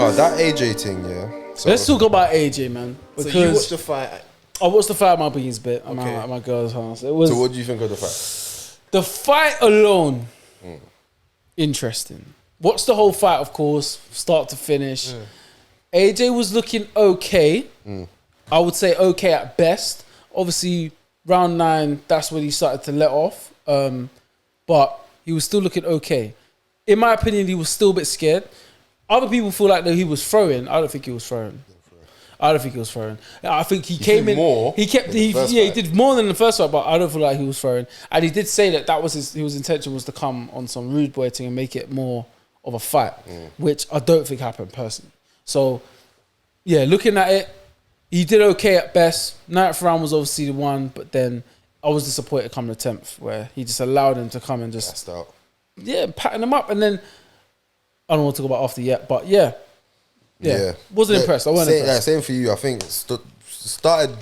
No, that AJ thing, yeah. So, Let's talk about AJ, man. Because So you watched the fight. I watched the fight at my beans bit Okay. at my girl's house. It was so what do you think of the fight? the fight alone. Interesting. Watched the whole fight, of course, start to finish. AJ was looking okay. I would say okay at best. Obviously, round 9, that's when he started to let off. But he was still looking okay. In my opinion, he was still a bit scared. Other people feel like that he was throwing. I don't think he was throwing. I think he came in more. He kept. He did more than the first fight, but I don't feel like he was throwing. And he did say that was his intention was to come on some rude boy thing and make it more of a fight, which I don't think happened personally. So, yeah, looking at it, he did okay at best. 9th round was obviously the one, but then I was disappointed come the 10th, where he just allowed him to come and just patting him up, and then I don't want to talk about after yet, but yeah. Wasn't impressed. I wasn't impressed. Yeah, same for you. I think started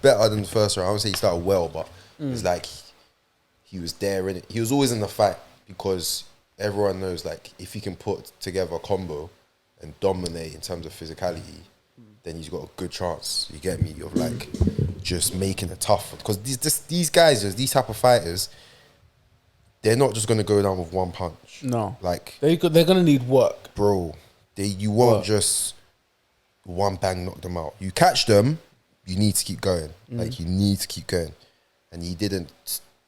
better than the first round. I would say he started well, but it's like he was there in it. He was always in the fight because everyone knows like if he can put together a combo and dominate in terms of physicality, then he's got a good chance. You get me? Of like just making it tough because these guys, these type of fighters, they're not just gonna go down with one punch. No, like they're gonna need work, bro. You won't just one bang knock them out. You catch them, you need to keep going. Like you need to keep going, and he didn't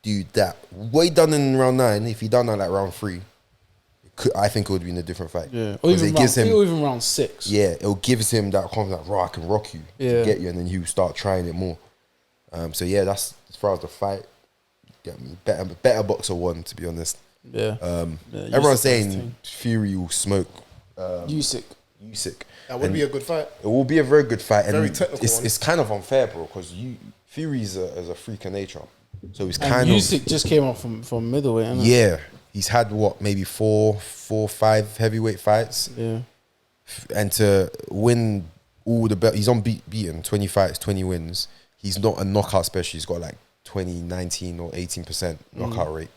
do that. What he done in round 9, if he done that like round 3, I think it would have been a different fight. Yeah, or even round 6. Yeah, it gives him that confidence. Like, I can rock you, get you, and then you start trying it more. So yeah, that's as far as the fight. Get me better boxer won, to be honest. Yeah. Everyone's saying Fury will smoke. Usyk. That would be a good fight. It will be a very good fight, Very and technical one. it's kind of unfair, bro, because Fury is a freak of nature, so he's And kind Usyk just came up from middleweight. Innit? yeah. He's had maybe 5 heavyweight fights, and to win all the belt, he's unbeaten, 20 fights, 20 wins. He's not a knockout specialist. He's got like 19 or 18% knockout rate.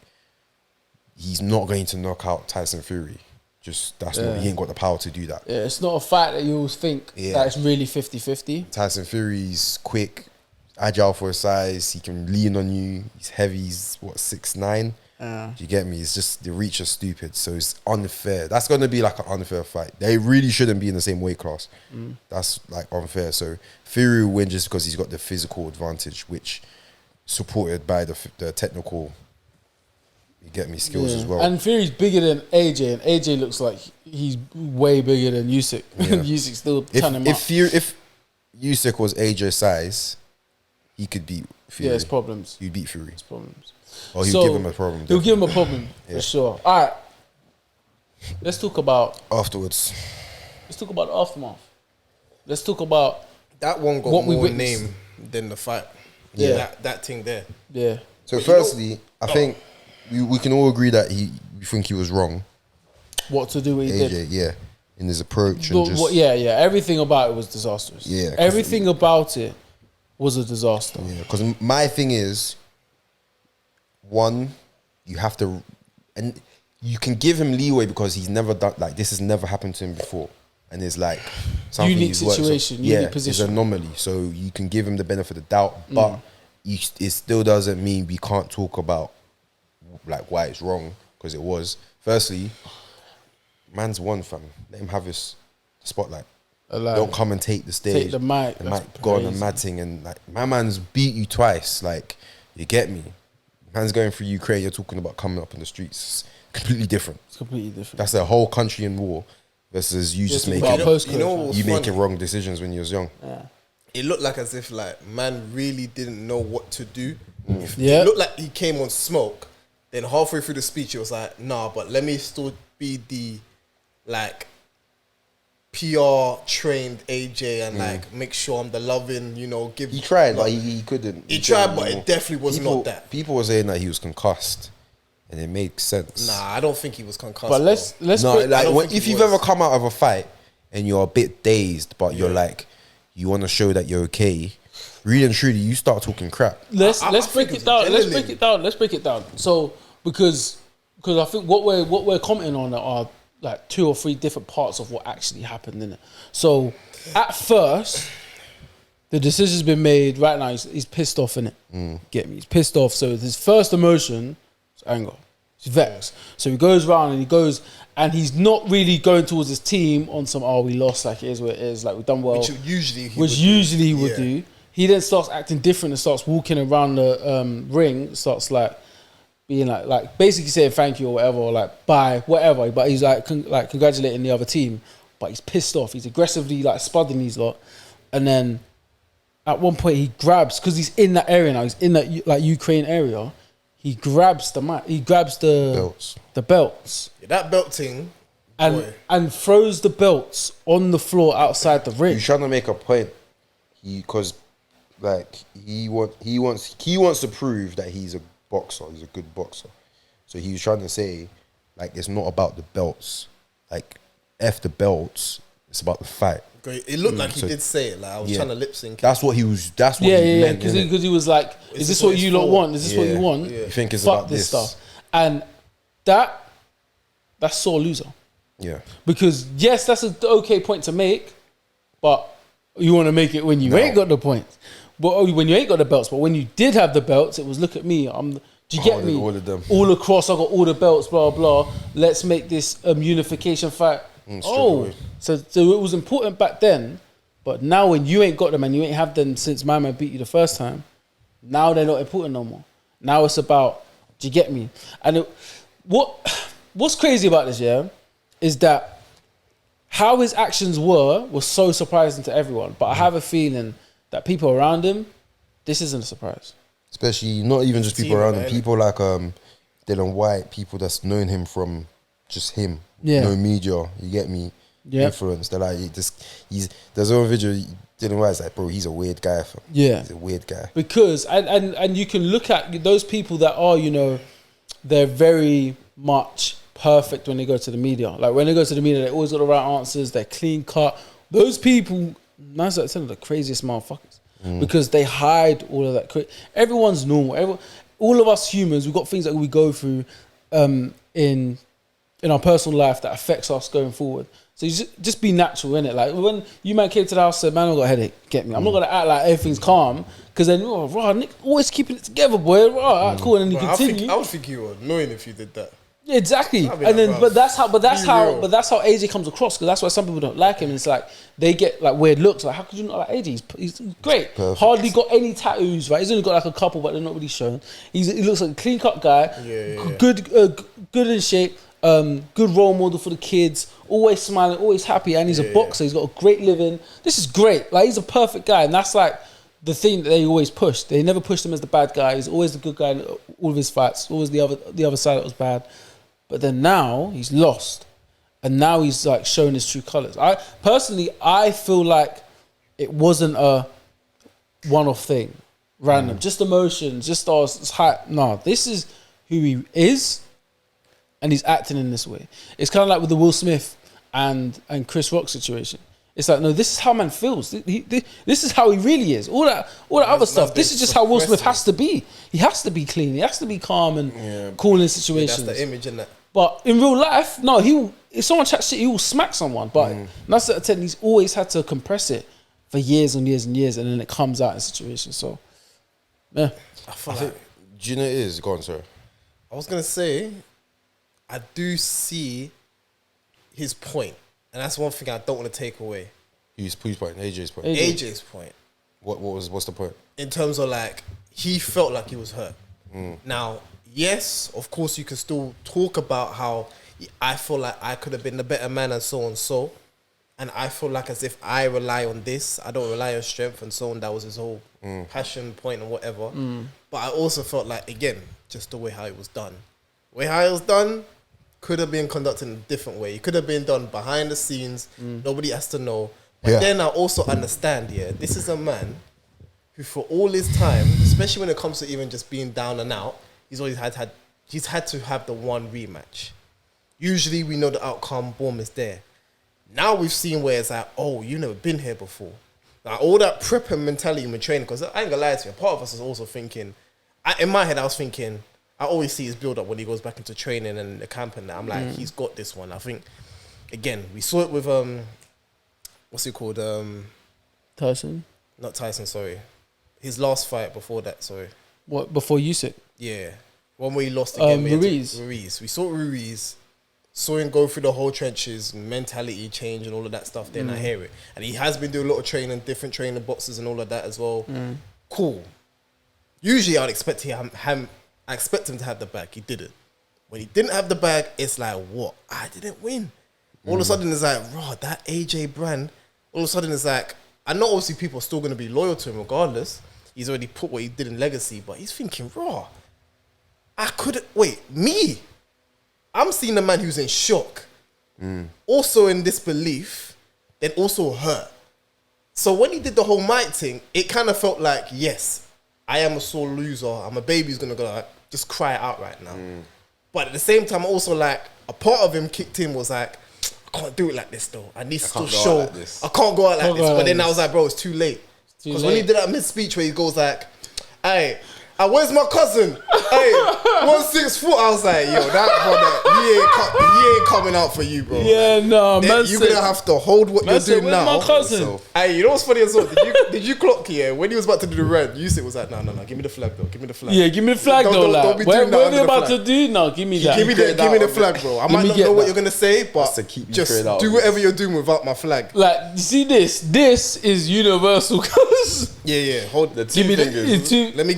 He's not going to knock out Tyson Fury. He ain't got the power to do that. Yeah, it's not a fight that you always think that it's really 50-50. Tyson Fury's quick, agile for his size. He can lean on you. He's heavy. He's 6'9". Do you get me? It's just the reach is stupid, so it's unfair. That's going to be like an unfair fight. They really shouldn't be in the same weight class. That's like unfair. So Fury will win just because he's got the physical advantage, which supported by the technical. You get me, skills as well. And Fury's bigger than AJ, and AJ looks like he's way bigger than Usyk. Yeah. Usyk's still turning him up. If Usyk was AJ's size, he could beat Fury. Yeah, it's problems. He'd beat Fury. It's problems. Or he'll give him a problem. He'll give him a problem, Yeah. for sure. All right. Let's talk about Afterwards. the aftermath. Let's talk about That one got What we more witnessed. name than the fight. Yeah. That thing there. yeah. So firstly, I think we can all agree that we think he was wrong. What to do what he AJ, did. yeah. In his approach and just... Everything about it was disastrous. Yeah, 'cause everything about it was a disaster. Yeah, because my thing is, one, you have to, and you can give him leeway because he's never done, like, this has never happened to him before. And it's like something Unique he's worked on. situation, unique position. It's an anomaly. So you can give him the benefit of the doubt, but it still doesn't mean we can't talk about like why it's wrong, because it was. Firstly, man's won, fam. Let him have his spotlight. Don't come and take the stage. Take the mic. The mic, go on a mad thing, and like my man's beat you twice. Like, you get me? Man's going through Ukraine. You're talking about coming up in the streets. Completely different. It's completely different. That's a whole country in war versus you just making making wrong decisions when you was young. Yeah. It looked like as if like man really didn't know what to do. Yeah. It looked like he came on smoke. Then halfway through the speech, he was like, "Nah, but let me still be the like PR trained AJ and like make sure I'm the loving, give." He tried, but he couldn't. He tried, but it definitely was not that. People were saying that he was concussed, and it makes sense. Nah, I don't think he was concussed. But let's No, break- like if you've ever come out of a fight and you're a bit dazed, but you're like, you want to show that you're okay. Really and truly, you start talking crap. Let's I break think it it's down. Let's adrenaline. break it down. Let's break it down. So because I think what we're commenting on are like 2 or 3 different parts of what actually happened in it. So at first, the decision's been made. Right now, he's pissed off in it. Get me? He's pissed off. So his first emotion is anger. He's vexed. So he goes around and he's not really going towards his team on some, oh, we lost, like it is what it is, like we've done well. Which usually he would do. He then starts acting different and starts walking around the ring, starts like being like basically saying thank you or whatever, or like bye, whatever. But he's like congratulating the other team. But he's pissed off. He's aggressively like spudding these lot. And then at one point he grabs, because he's in that area now, he's in that like Ukraine area, he grabs the mat, he grabs the belts. Yeah, that belt thing. And throws the belts on the floor outside the ring. He's trying to make a point. Because like he wants to prove that he's a boxer. He's a good boxer. So he was trying to say, like, it's not about the belts. Like, F the belts. It's about the fight. Great. It looked like he did say it. Like I was trying to lip sync. That's what he was. That's what he meant. Because he was like, "Is this what you lot want? Is this what you want? You think it's Fuck about this stuff?" And that's sore loser. Yeah. Because yes, that's an okay point to make, but you want to make it when you ain't got the points. But when you ain't got the belts, but when you did have the belts, it was look at me. Do you get me? All of them. All across, I got all the belts. Blah blah. Let's make this unification fight. So it was important back then, but now when you ain't got them and you ain't have them since my man beat you the first time, now they're not important no more. Now it's about, do you get me? And what's crazy about this, is that how his actions was so surprising to everyone. But I have a feeling that people around him, this isn't a surprise. Especially not even just people around him, people like Dylan White, people that's known him from just him. No media, you get me? Influence. They're like, there's one video, Dylan White's like, bro, he's a weird guy. He's a weird guy. Because, and you can look at those people that are, they're very much perfect when they go to the media. Like when they go to the media, they always got the right answers, they're clean cut. Those people, 9 out of 10 are the craziest motherfuckers. Because they hide all of that. Everyone's normal. All of us humans, we've got things that we go through in our personal life that affects us going forward. So you just be natural, innit? Like when you man came to the house and said, man, I've got a headache, get me. I'm not going to act like everything's calm, because then, Nick, always keeping it together, boy. Cool, and then you continue. I would think you were annoying if you did that. Yeah, exactly. And then, but that's how AJ comes across, because that's why some people don't like him. It's like they get like weird looks. Like, how could you not like AJ? He's great. Perfect. Hardly got any tattoos, right? He's only got like a couple, but they're not really shown. He looks like a clean cut guy. Good in shape. Good role model for the kids. Always smiling, always happy, and he's a boxer. He's got a great living. This is great. Like he's a perfect guy, and that's like the thing that they always push. They never pushed him as the bad guy. He's always the good guy in all of his fights. Always the other side that was bad. But then now he's lost, and now he's like showing his true colors. I feel like it wasn't a one-off thing, random, just emotions, just hype. No, this is who he is, and he's acting in this way. It's kind of like with the Will Smith and Chris Rock situation. It's like, no, this is how man feels. This is how he really is. All that other stuff. This is just how Will Smith has to be. He has to be clean. He has to be calm and cool in situations. That's the image in that. But in real life, no, if someone chats shit, he will smack someone. But that's the attempt. He's always had to compress it for years and years and years, and then it comes out in situations. So, yeah. I think, do you know it is? Go on, sir. I was gonna say, I do see his point. And that's one thing I don't want to take away. Whose point? AJ's point. AJ's point. What's the point? In terms of like, he felt like he was hurt. Now, yes, of course, you can still talk about how I feel like I could have been the better man and so on so. And I feel like as if I rely on this, I don't rely on strength and so on. That was his whole passion point and whatever. But I also felt like, again, just the way how it was done. The way how it was done could have been conducted in a different way. It could have been done behind the scenes. Nobody has to know. But then I also understand, this is a man who for all his time, especially when it comes to even just being down and out, he's always he's had to have the one rematch. Usually we know the outcome, boom, is there. Now we've seen where it's like, oh, you've never been here before. Like all that prep and mentality when training, because I ain't gonna lie to you, part of us is also thinking, in my head I was thinking, I always see his build up when he goes back into training and the camp and that. I'm like, he's got this one. I think again, we saw it with what's it called? Tyson. Not Tyson, sorry. His last fight before that, sorry. What, before Usyk? Yeah. One where he lost again. Ruiz. We saw Ruiz. Saw him go through the whole trenches, mentality change and all of that stuff. Then I hear it. And he has been doing a lot of training, different training boxes and all of that as well. Cool. Usually I'd expect him to have the bag. He didn't. When he didn't have the bag, it's like, what? I didn't win. All of a sudden it's like, raw, that AJ brand. All of a sudden it's like, I know obviously people are still going to be loyal to him regardless. He's already put what he did in legacy, but he's thinking, raw, I couldn't, wait, me? I'm seeing a man who's in shock, also in disbelief, then also hurt. So when he did the whole might thing, it kind of felt like, yes, I am a sore loser. I'm a baby who's going to go like, just cry it out right now. But at the same time, also like, a part of him kicked in was like, I can't do it like this though. I need to still show. I can't go out like this. But then I was like, bro, it's too late. Because when he did that mid-speech where he goes like, hey, where's my cousin? Hey, 1 4. I was like, yo, that brother, he ain't coming out for you, bro. Yeah, no, man. You're gonna have to hold what you're doing now. My cousin. Hey, you know what's funny as well? Did you clock here when he was about to do the red? Usyk was like, no, give me the flag though. Give me the flag. Yeah, give me the flag though. Don't be doing that. What are you about to do? No, give me that. Give me the flag, bro. I might not know what you're gonna say, but just do whatever you're doing without my flag. Like, you see this? This is universal. Yeah. Hold the two fingers. Let me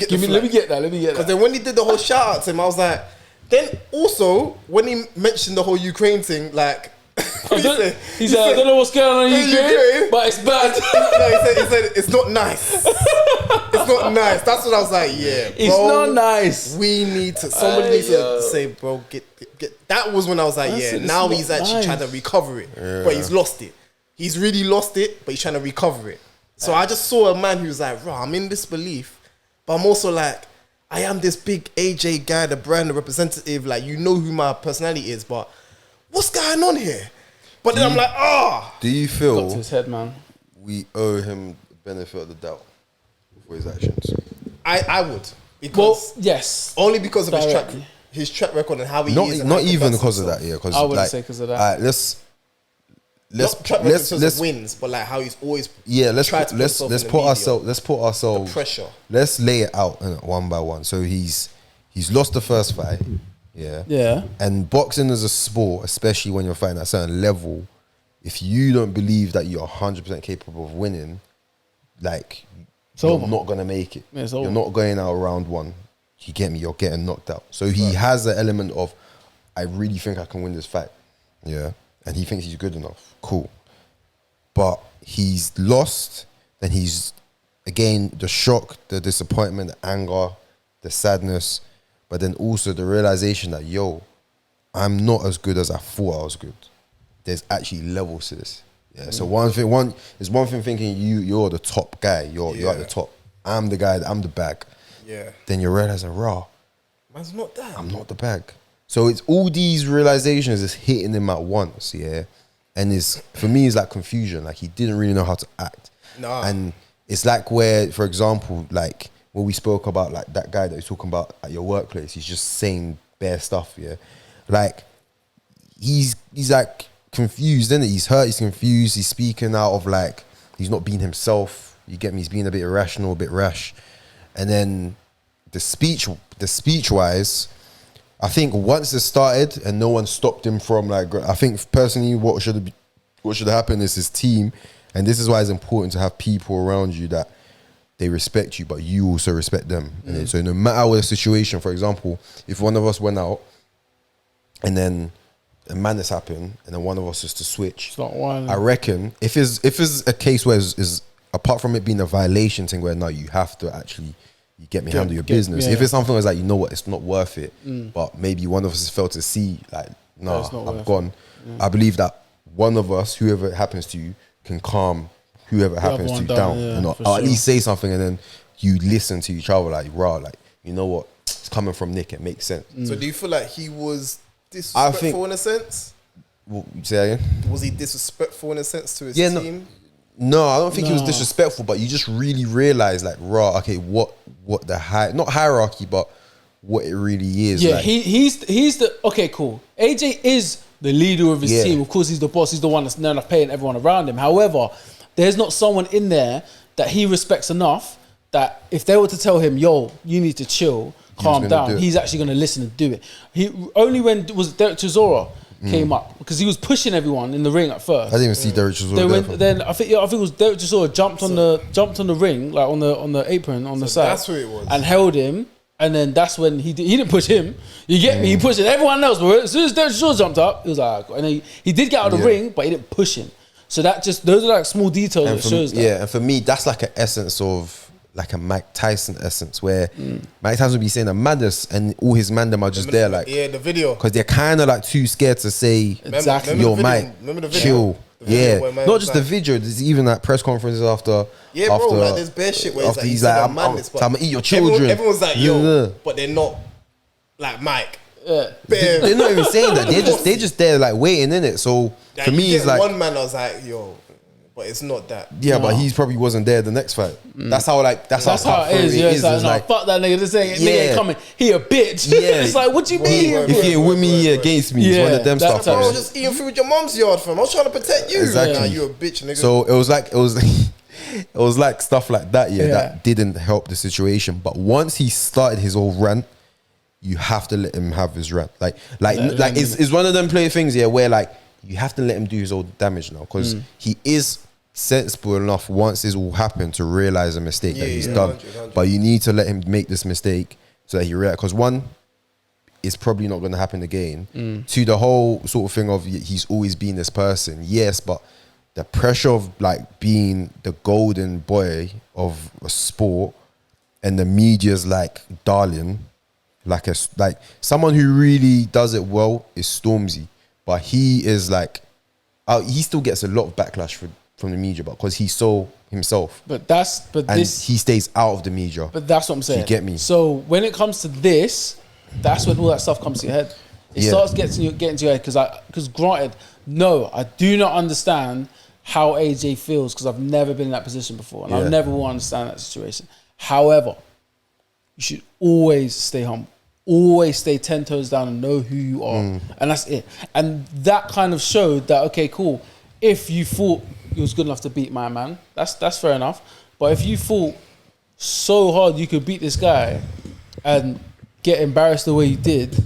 get that. Because then when he did the whole shout out to him, I was like, then also when he mentioned the whole Ukraine thing, like, he said, I don't know what's going on in Ukraine, but it's bad. No, he said it's not nice. It's not nice. That's what I was like, yeah, bro. It's not nice. We need to, somebody needs to say, bro, get. That was when I was like, now he's actually trying to recover it. Yeah. But he's lost it. He's really lost it, but he's trying to recover it. So I just saw a man who's like, I'm in disbelief, but I'm also like, I am this big AJ guy, the brand, the representative. Like, you know who my personality is, but what's going on here? But then I'm like, Do you feel got to his head, man, we owe him the benefit of the doubt for his actions? I would. Because yes. Only because of his track record and how he is. Not even because of that, yeah. I wouldn't say because of that. Let's wins, but like how he's always let's put ourselves pressure. Let's lay it out one by one. So he's lost the first fight, yeah. And boxing as a sport, especially when you're fighting at a certain level, if you don't believe that you're 100% capable of winning, like you're not gonna make it. You're not going out round one. You get me? You're getting knocked out. So he has the element of, I really think I can win this fight, and he thinks he's good enough. Cool. But he's lost, then he's, again, the shock, the disappointment, the anger, the sadness, but then also the realization that, yo, I'm not as good as I thought I was good. There's actually levels to this. Yeah. So one thing thinking you're the top guy, you're at the top. I'm the guy, I'm the bag. Yeah. Then you realize, man's not that. I'm not the bag. So it's all these realizations is hitting him at once, and for me, it's like confusion. Like he didn't really know how to act. Nah. And it's like where, for example, like when we spoke about like that guy that you're talking about at your workplace, he's just saying bare stuff, Like he's like confused, isn't it? He's hurt, he's confused, he's speaking out of like, he's not being himself. You get me? He's being a bit irrational, a bit rash. And then the speech wise, I think once it started and no one stopped him from like, I think personally what should happen is his team, and this is why it's important to have people around you that they respect you, but you also respect them. And so no matter what the situation, for example, if one of us went out and then a madness happened and then one of us is to switch, I reckon if it's a case where is apart from it being a violation thing where now you have to actually, you get me, handle your business. If it's something that's like, you know what, it's not worth it, but maybe one of us has felt to see, like, I've gone. I believe that one of us, whoever it happens to you, can calm whoever it happens to down. Or at least say something, and then you listen to each other, like, like, you know what, it's coming from Nick, it makes sense. So do you feel like he was disrespectful in a sense? Say again? Was he disrespectful in a sense to his team? No, I don't think he was disrespectful, but you just really realize, like, okay, what the not hierarchy, but what it really is. Yeah, like, he's the okay, cool. AJ is the leader of his Yeah. team. Of course, he's the boss. He's the one that's enough paying everyone around him. However, there's not someone in there that he respects enough that if they were to tell him, yo, you need to chill, calm gonna do down, it. he's actually going to listen and do it. He only when was Derek Chisora came up because he was pushing everyone in the ring at first. I didn't even see Derek Chisora Then, there. then I think it was Derek Chisora jumped on the ring, like on the apron on the side, that's who it was. and held him. And then that's when he didn't push him. You get me? He pushed everyone else. But as soon as Derek Chisora jumped up, he was like, and he did get out of the ring, but he didn't push him. So that those are like small details that shows that. Yeah, and for me, that's like an essence of like a Mike Tyson essence, where Mike Tyson would be saying a madness, and all his mandem are just there, like the video, because they're kind of like too scared to say, Exactly. yo, Remember Mike, the video? chill. The video where man Not was just the like- video. There's even like press conferences after. Yeah, bro, like there's bare shit where it's after like he's he's like, like, madness, but I'm gonna eat your children. Everyone's like, Yeah. yo, but they're not like Mike. Yeah. Bare- They're not even saying that. They're just there like waiting in it. So Like, for me, you it's get like one man. I was like, yo, but it's not that. yeah, but he probably wasn't there the next fight. That's how That's how it is. Yeah, it's like, fuck that nigga. This nigga ain't coming. He a bitch. Yeah. It's like, what you mean? word, if word, you ain't with me, against me. It's Yeah, one of them that stuff. type Bro, I of man. was just eating food with your mom's yard, fam. I was trying to protect you. Exactly. Nah, you a bitch, nigga. So it was it was like stuff like that, Yeah. that didn't help the situation. But once he started his whole rant, you have to let him have his rant. Like it's one of them play things, yeah, where like you have to let him do his own damage now, because he is sensible enough once this all happened to realize a mistake that he's done. 100. But you need to let him make this mistake so that he realize, because one, it's probably not going to happen again. To the whole sort of thing of he's always been this person, yes, but the pressure of like being the golden boy of a sport and the media's like darling, like someone who really does it well is Stormzy, but he is like he still gets a lot of backlash from the media, but because he's so himself, But and he stays out of the media. But that's what I'm saying. You get me? So when it comes to this, that's when all that stuff comes to your head. It Yeah. starts getting to your head because granted, no, I do not understand how AJ feels because I've never been in that position before, and I Yeah. never will understand that situation. However, you should always stay humble. Always stay 10 toes down and know who you are. And that's it. And that kind of showed that, okay, cool. If you thought you was good enough to beat my man, that's fair enough. But if you thought so hard you could beat this guy and get embarrassed the way you did,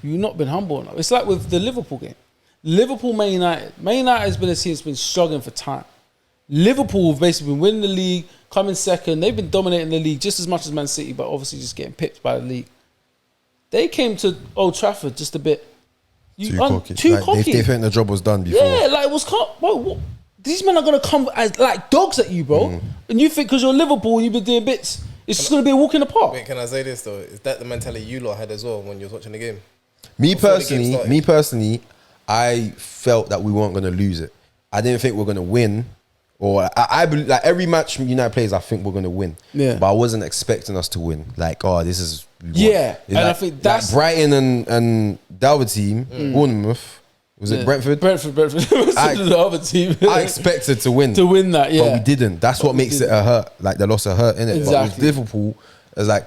you've not been humble enough. It's like with the Liverpool game. Liverpool, Man United. Man United has been a team that's been struggling for time. Liverpool have basically been winning the league, coming second. They've been dominating the league just as much as Man City, but obviously just getting pipped by the league. They came to Old Trafford just a bit Too cocky. Too Like, cocky. They think the job was done before. Yeah, like it was. Bro, these men are gonna come as like dogs at you, bro. And you think because you're Liverpool and you've been doing bits, it's just gonna be a walk in the park. Wait, can I say this though? Is that the mentality you lot had as well when you was watching the game? Me Before the game started. personally, I felt that we weren't going to lose it. I didn't think we were going to win. Or I believe, like every match United plays, I think we're going to win. Yeah. But I wasn't expecting us to win. Like, oh, this is... Yeah, It's and I think that's- Like Brighton and the other team, Bournemouth, was it Brentford? Brentford. The other team. I expected to win. to win that, yeah. But we didn't. That's what makes it a hurt. Like, the loss a hurt, innit? But with Exactly. Liverpool, it's like,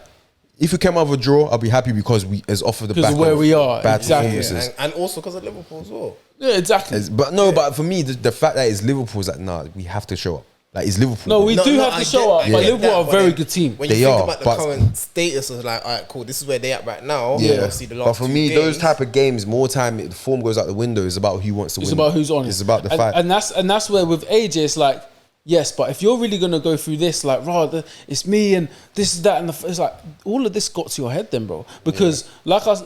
if we came out of a draw, I'll be happy because it's off of the 'Cause back of where of we are, bad exactly. performances. And also because of Liverpool as well. Yeah, exactly. But for me, the fact that it's Liverpool is like, nah, we have to show up. Like, it's Liverpool. No, we No, do no, have I to get- show up, I but get Liverpool that, are a but very then good team. When you They think are, about the but- current status of like, all right, cool, this is where they at right now. Yeah. Obviously the last But for two me, games, those type of games, more time, the form goes out the window. It's about who wants to win. It's about who's on it. It's about the and, fight. and that's where with AJ, it's like, yes, but if you're really gonna go through this, like, rather it's me and this is that, and it's like all of this got to your head, then, bro. Because like us,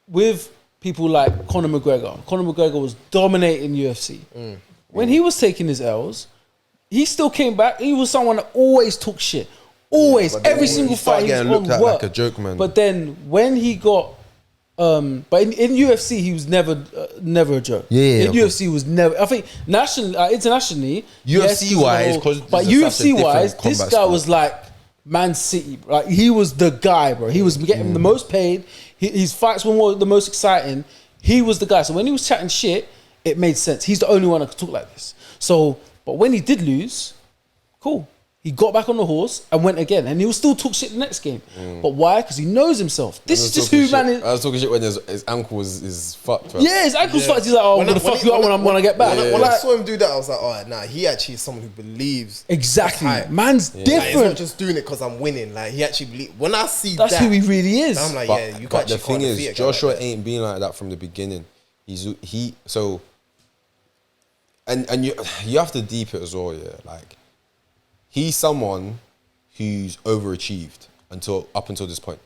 with people like Conor McGregor was dominating UFC. When he was taking his L's, he still came back. He was someone that always took shit. Always, but then every he single started fight he was getting on looked at work. like a joke, man. But then when he got, but in UFC he was never a joke. Yeah, in of UFC he was never. I think nationally, internationally, UFC wise, 'cause but this is such a UFC wise, different this combat guy sport. was like Man City. Like he was the guy, bro. He was getting the most paid. His fights were the most exciting. He was the guy. So when he was chatting shit, it made sense. He's the only one that could talk like this. So, but when he did lose, cool. He got back on the horse and went again, and he'll still talk shit the next game. But why? Because he knows himself. This is just who man is. I was talking shit when his ankle is fucked. Bro. Yeah, his ankle's fucked. He's like, oh, I'm gonna fuck you up when I get back. When I saw him do that, I was like, oh, nah, he actually is someone who believes. Exactly, hype. man's Like, different. he's not just doing it because I'm winning. Like he actually believes. When I see That's that, who he really is. I'm like, But, yeah, you but actually the thing can't defeat is, a guy like Joshua that. ain't been like that from the beginning. And you have to deep it as well, yeah. Like he's someone who's overachieved up until this point.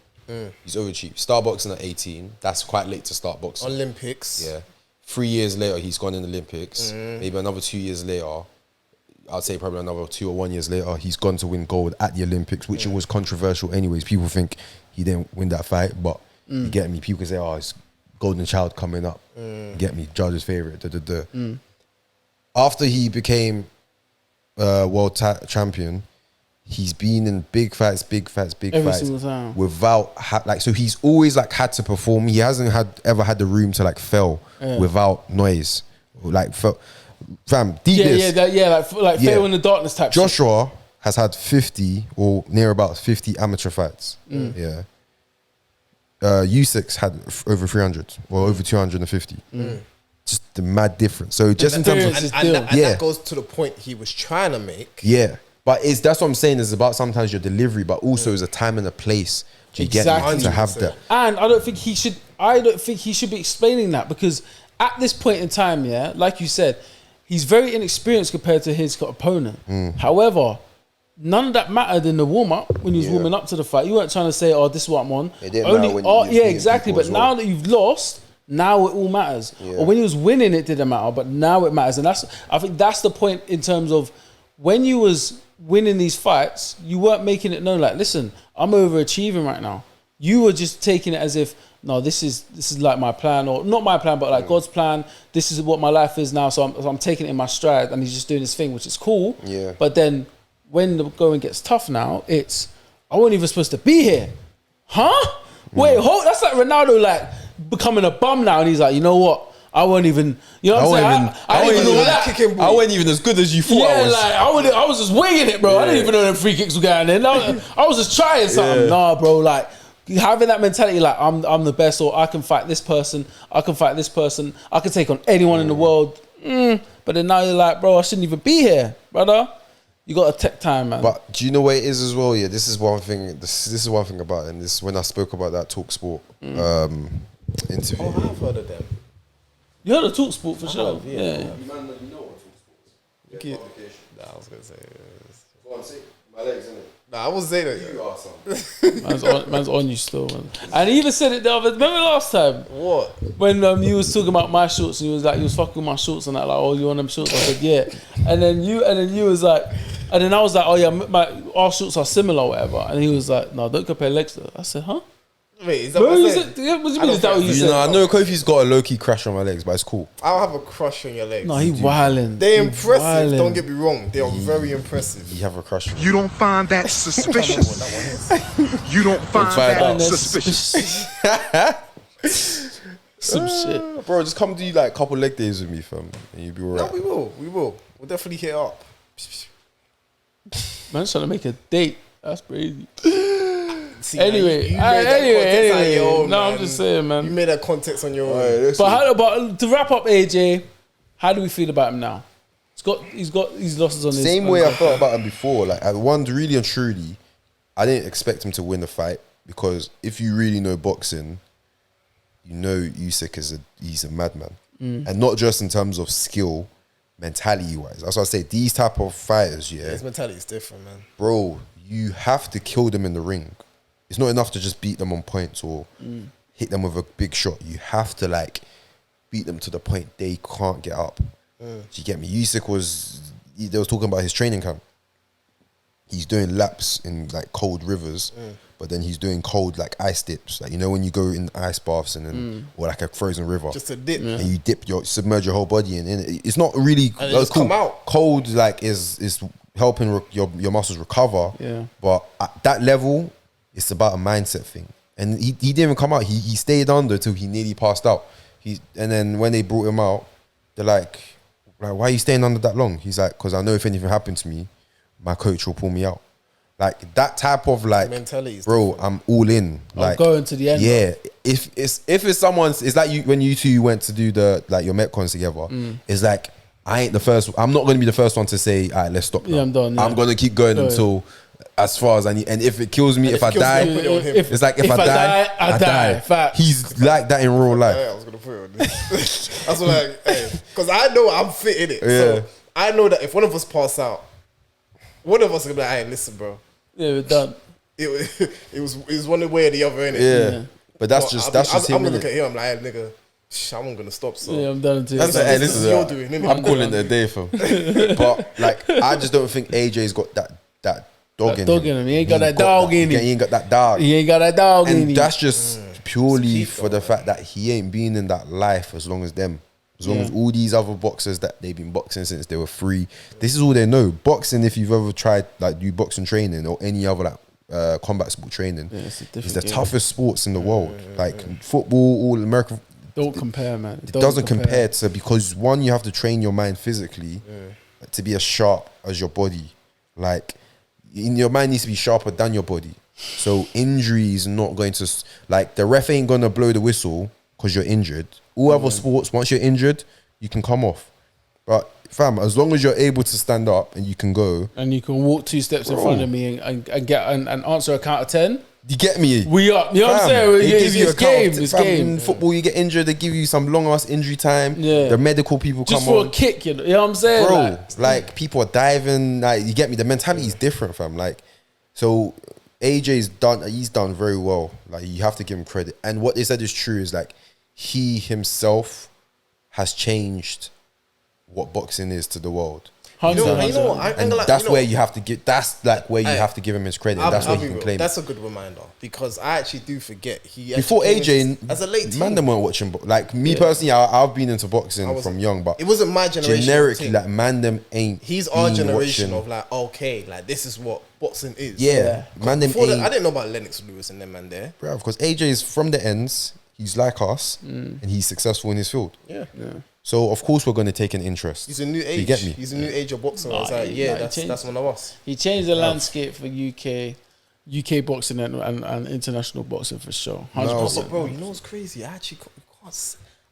He's overachieved. Start boxing at 18. That's quite late to start boxing. Olympics. Yeah. 3 years later, he's gone in the Olympics. Maybe another 2 years later, I'd say probably another 2 or 1 years later, he's gone to win gold at the Olympics, which was controversial anyways. People think he didn't win that fight, but you get me. People say, oh, it's golden child coming up. You get me? Judge's favorite. After he became world champion, he's been in big fights Every single time. without so he's always like had to perform. He hasn't ever had the room to like fail without noise. Like fam, deep fail in the darkness type. Joshua has had 50 or near about 50 amateur fights. Yeah. Usyk's had over 300 or over 250. Just the mad difference. So just in terms of And that goes to the point he was trying to make. yeah. But that's what I'm saying is about sometimes your delivery, but also is a time and a place to get Exactly. me to have that. And I don't think he should be explaining that, because at this point in time, yeah, like you said, he's very inexperienced compared to his opponent. However, none of that mattered in the warm-up when he was warming up to the fight. You weren't trying to say, oh, this is what I'm on. It didn't matter when you was beating exactly. people But as now well. that you've lost, now it all matters. Or when he was winning, it didn't matter, but now it matters. And I think that's the point in terms of when you was winning these fights, you weren't making it known like, listen, I'm overachieving right now. You were just taking it as if, no, this is like my plan, or not my plan, but like God's plan. This is what my life is now, so I'm taking it in my stride, and he's just doing his thing, which is cool. Yeah. But then when the going gets tough now, it's, I wasn't even supposed to be here. Huh? Wait, hold, that's like Ronaldo like becoming a bum now, and he's like, you know what? I won't even, you know what I'm saying? I didn't even know that. I wasn't even as good as you thought I was. like I was just winging it, bro. I didn't even know them free kicks were going in. I was just trying something. Nah, bro, like having that mentality, like I'm the best, or I can fight this person, I can take on anyone in the world. But then now you're like, bro, I shouldn't even be here, brother. You got to take time, man. But do you know what it is as well? Yeah, this is one thing. This is one thing about it, and this when I spoke about that Talk Sport interview. Oh, I've heard of them. You heard of Talk Sport for sure. Yeah. Yeah. You know what Talk Sport is? Nah, I was gonna say. Go on, say my legs in it. Nah, I was saying that. You are something. Man's on you still, man. And he even said it the other. Remember last time What? when you was talking about my shorts, and you was like, you was fucking with my shorts and that, like, oh, you want them shorts? I said, yeah. And then you was like, and then I was like, oh yeah, our shorts are similar, or whatever. And he was like, no, don't compare legs though. I said, huh? Wait, is that Bro, what I is said? it, what do you mean? Is that what you You said? know, I know Kofi's got a low-key crash on my legs, but it's cool. I don't have a crush on your legs. No, he wildin'. They're He impressive. wildin'. Don't get me wrong. They are very impressive. You have a crush on me. You don't find that suspicious? You don't find that That's suspicious? Some shit. Bro, just come do like a couple leg days with me, fam, and you'll be No, alright. we will. We'll definitely hit up. Man's trying to make a date. That's crazy. See, Anyway, you made that context on your own, No, I'm man. just saying, man. You made that context on your own. But to wrap up, AJ, how do we feel about him now? He's got these losses on his. Same way I felt about him before. Like I won really and truly, I didn't expect him to win the fight, because if you really know boxing, you know Usyk he's a madman, and not just in terms of skill, mentality wise. That's why I say these type of fighters, His mentality is different, man. bro, you have to kill them in the ring. It's not enough to just beat them on points or hit them with a big shot. You have to like beat them to the point they can't get up. Do you get me? Usyk they was talking about his training camp. He's doing laps in like cold rivers, but then he's doing cold like ice dips. Like, you know, when you go in ice baths and then or like a frozen river, Just a dip. and you submerge your whole body in it. It's not really And it just come out. Cold like is helping your muscles recover. Yeah. But at that level, it's about a mindset thing. And he didn't even come out. He stayed under till he nearly passed out. And then when they brought him out, they're like, why are you staying under that long? He's like, because I know if anything happened to me, my coach will pull me out. Like that type of like mentality is bro, different. I'm all in. Like going to the end. Yeah. If it's someone's, it's like you when you two went to do the like your Metcons together. It's like I ain't the first. I'm not going to be the first one to say, all right, let's stop now. Yeah, I'm done. Yeah. I'm going to keep going until as far as I need. And if it kills me, if I die, it's like if I die, I die. Facts. He's like that in real life. Yeah, I was gonna put it on this. That's what because I know I'm fit in it. Yeah. So I know that if one of us pass out, one of us is gonna be like, hey, listen, bro. Yeah, we're done. It was one way or the other, innit? Yeah. But that's just him. I'm gonna look at him. I'm like, hey, nigga, I'm gonna stop. So Yeah, I'm done too. That's Hey, this is you're doing, innit? I'm calling it a day, fam. But like, I just don't think AJ's got that dog in him. He ain't got that dog in him. He ain't got that dog. He ain't got that dog in him. And that's just purely for the fact that he ain't been in that life as long as them. As long as all these other boxers that they've been boxing since they were 3, this is all they know. Boxing, if you've ever tried like do boxing training or any other like combat sport training, it's the toughest sports in the world. Like football, all American. Don't compare, man. It doesn't compare to, because one, you have to train your mind physically to be as sharp as your body. Like your mind needs to be sharper than your body. So injury is not going to, like the ref ain't gonna blow the whistle because you're injured. All other sports, once you're injured, you can come off. But fam, as long as you're able to stand up and you can go, and you can walk 2 steps in front of me and get and answer a count of 10. you get me? We are. You know what I'm saying? They give you It's a count game. of- It's fam, game. in football, you get injured, they give you some long ass injury time. Yeah. The medical people Just come for on. a kick, you know what I'm saying? Bro, like people are diving, like you get me. The mentality is different, fam. Like, so AJ's done. He's done very well. Like you have to give him credit. And what they said is true. Is like he himself has changed what boxing is to the world. You know what? And that's where you have to give. That's like where you have to give him his credit. And that's where he can claim. That's a good reminder because I actually do forget he Before actually AJ, as a late teen. man, them weren't watching. Like me personally, I've been into boxing from young, but it wasn't my generation. generically, thing. like man, them ain't. He's our been generation watching. of like, okay, like this is what boxing is. Yeah, man, them Before that, ain't. I didn't know about Lennox Lewis and them man there. Bro, because AJ is from the ends. He's like us, and he's successful in his field. Yeah. So of course we're going to take an interest. He's a new age. You get me? He's a new age of boxing. I was Nah, like, he- yeah, nah, he that's one of us. He changed the landscape for UK boxing and international boxing for sure. 100%. But bro, you know what's crazy? I actually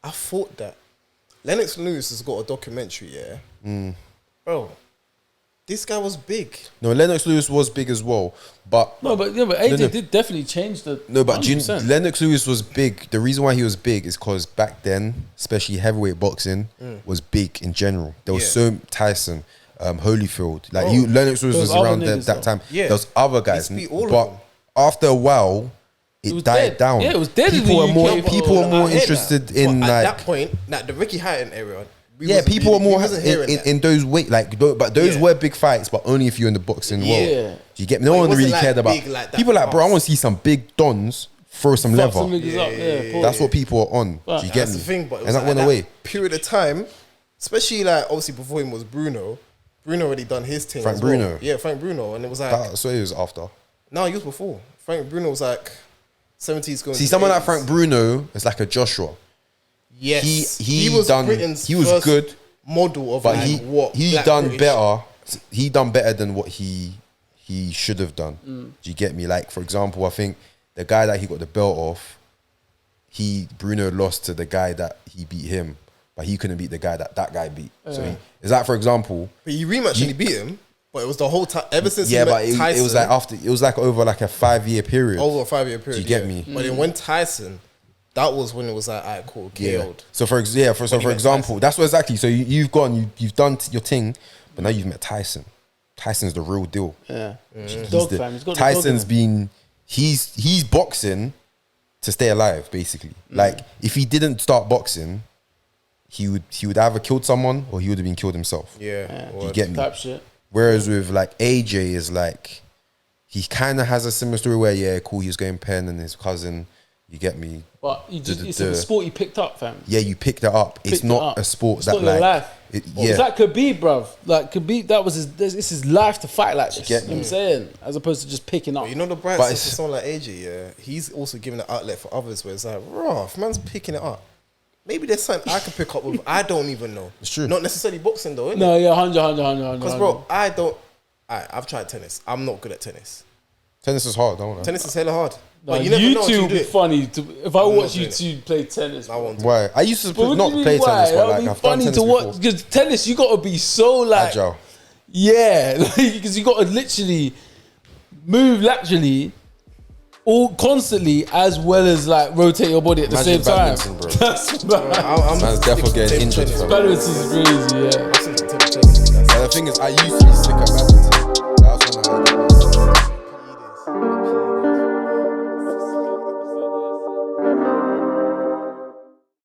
I thought that Lennox Lewis has got a documentary, bro. This guy was big. No, Lennox Lewis was big as well, but No, but AJ No. did definitely change the. no, but do you- 100%. Lennox Lewis was big. The reason why he was big is because back then, especially heavyweight boxing, was big in general. There was so Tyson, Holyfield, like Lennox Lewis There was was other around niggas that though. time. Yeah. There was other guys, He beat all of but them. after a while, it was died dead. down. Yeah, it was dead in People the were more. UK, but- People were I more hear that. interested in But like. at that point, like the Ricky Hatton era. Yeah, people were more hearing that. in those weight, like, but those Yeah. were big fights, but only if you're in the boxing world. Yeah. Do you get me? No But it one wasn't really like cared about. big like that People like, bro, I fast. want to see some big dons throw some Fuck leather. some niggas up, yeah, That's what people are on. Do you get That's me? the thing, but it And was that like went that away. period of time, especially like obviously before him was Bruno. Bruno already done his thing. Frank as well. Bruno. Yeah, Frank Bruno, and it was like That's what it was after. no, he was before. Frank Bruno was like 70s going. See, to someone like 80s. Frank Bruno is like a Joshua, Yes, he was done- Britain's he was first good, model of but like what he black done British- better. He done better than what he should have done. Do you get me? Like for example, I think the guy that he got the belt off, Bruno lost to the guy that he beat him, but he couldn't beat the guy that guy beat. So is that for example? But he rematched and he beat him. But it was the whole time ever since Yeah, he met but Tyson. it was like after it was like over like a 5-year period. over a 5-year period. Do you get yeah. me? But then when Tyson, that was when it was like, alright, cool, KO'd. So for example, that's what exactly. So you've done your thing, but now you've met Tyson. Tyson's the real deal. Yeah. He's Dog the- fam. He's got the Tyson's dog in him. been he's boxing to stay alive, basically. Like if he didn't start boxing, he would either killed someone or he would have been killed himself. Yeah. Do you get me? Type shit. Whereas with like AJ is like he kind of has a similar story where he was going pen and his cousin. You get me? But it's a sport he picked up, fam. Yeah, you picked it up. It's Picked it not up. a sport It's that not your like life. yeah. It's like Khabib, bruv. Like Khabib, that was this is life to fight like this. get You know what I'm me? saying? As opposed to just picking up. You know the bright But side it's- for someone like AJ, yeah, he's also giving an outlet for others where it's like, raw, if man's picking it up. Maybe there's something I can pick up with. I don't even know. It's true. Not necessarily boxing though, innit? No, yeah, 100. Because bro, I I've tried tennis. I'm not good at tennis. Tennis is hard, don't I? Tennis is hella hard. No, But you never know YouTube until you would do be it. funny. If I I'm watch not doing YouTube play tennis, I won't do it. Why? I used to But what not do you play mean, why? tennis, but That'd like be I've done funny tennis to watch before. because tennis you got to be so like Agile. yeah, because you got to literally move laterally all constantly as well as like rotate your body at the Imagine same time. badminton, bro. That's bad. I'm Man's definitely getting injured, fam. Badminton is crazy, yeah. I'm sticking to table tennis. And the thing is, I used to be sick at badminton.